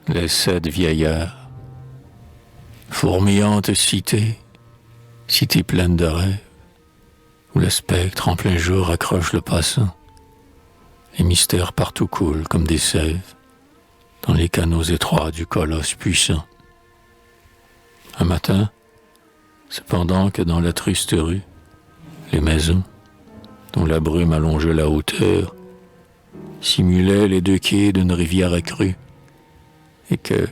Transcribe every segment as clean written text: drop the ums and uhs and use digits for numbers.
Les 7 vieillards, fourmillante cité, cité pleine de rêves, où le spectre en plein jour accroche le passant. Les mystères partout coulent comme des sèves, dans les canaux étroits du colosse puissant. Un matin, cependant que dans la triste rue, les maisons, dont la brume allongeait la hauteur, simulaient les 2 quais d'une rivière accrue, et que,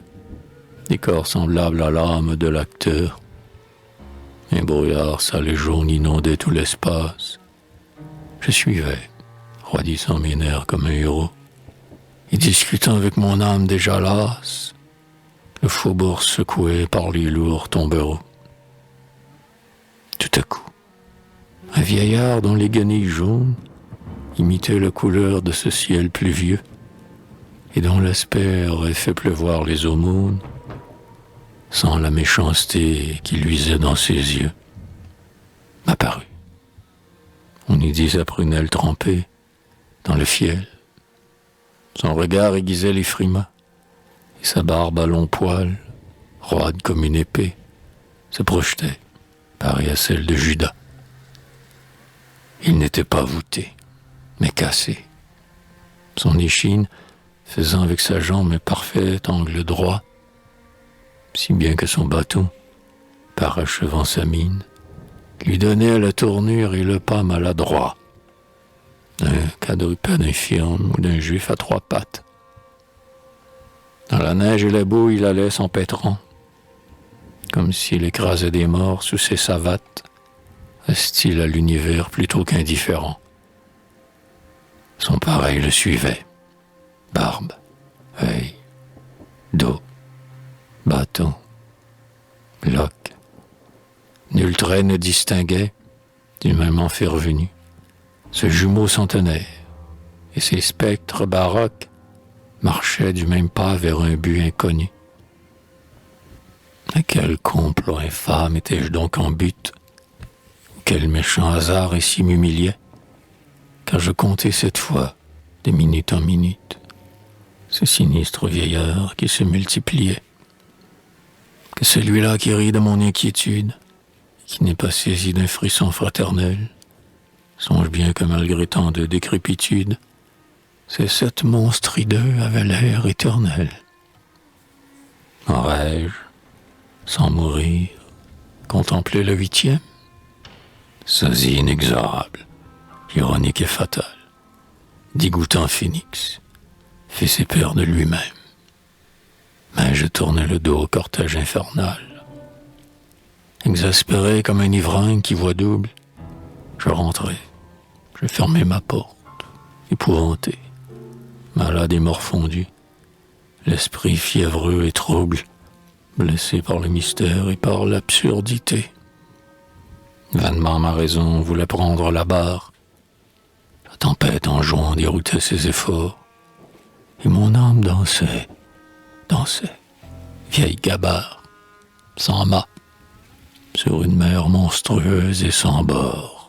décor semblable à l'âme de l'acteur, un brouillard sale et jaune inondait tout l'espace. Je suivais, roidissant mes nerfs comme un héros, et discutant avec mon âme déjà lasse, le faubourg secoué par les lourds tombereaux. Tout à coup, un vieillard dont les guenilles jaunes imitaient la couleur de ce ciel pluvieux, et dont l'aspect aurait fait pleuvoir les aumônes, sans la méchanceté qui luisait dans ses yeux, m'apparut. On eût dit sa prunelle trempée dans le fiel. Son regard aiguisait les frimas, et sa barbe à longs poils, roide comme une épée, se projetait, pareille à celle de Judas. Il n'était pas voûté, mais cassé. Son échine, faisant avec sa jambe un parfait angle droit, si bien que son bâton, parachevant sa mine, lui donnait la tournure et le pas maladroit d'un quadrupède infirme ou d'un juif à 3 pattes. Dans la neige et la boue, il allait s'empêtrant, comme s'il écrasait des morts sous ses savates, hostile à l'univers plutôt qu'indifférent. Son pareil le suivait. Barbe, œil, dos, bâton, loques. Nul trait ne distinguait, du même enfer venu, ce jumeau centenaire, et ces spectres baroques marchaient du même pas vers un but inconnu. À quel complot infâme étais-je donc en butte? Quel méchant hasard ainsi m'humiliait, car je comptais cette fois, de minute en minute, ce sinistre vieillard qui se multipliait, que celui-là qui rit de mon inquiétude, qui n'est pas saisi d'un frisson fraternel, songe bien que malgré tant de décrépitude, ces 7 monstres hideux avaient l'air éternel. Aurais-je, sans mourir, contemplé le 8e? Sosie inexorable, ironique et fatale, dégoûtant phénix, fils et père de lui-même. Mais je tournais le dos au cortège infernal. Exaspéré comme un ivrogne qui voit double, je rentrai, je fermai ma porte, épouvanté, malade et morfondu, l'esprit fiévreux et trouble, blessé par le mystère et par l'absurdité. Vainement ma raison voulait prendre la barre. La tempête en jouant déroutait ses efforts, et mon âme dansait, vieille gabarre, sans mât, sur une mer monstrueuse et sans bord.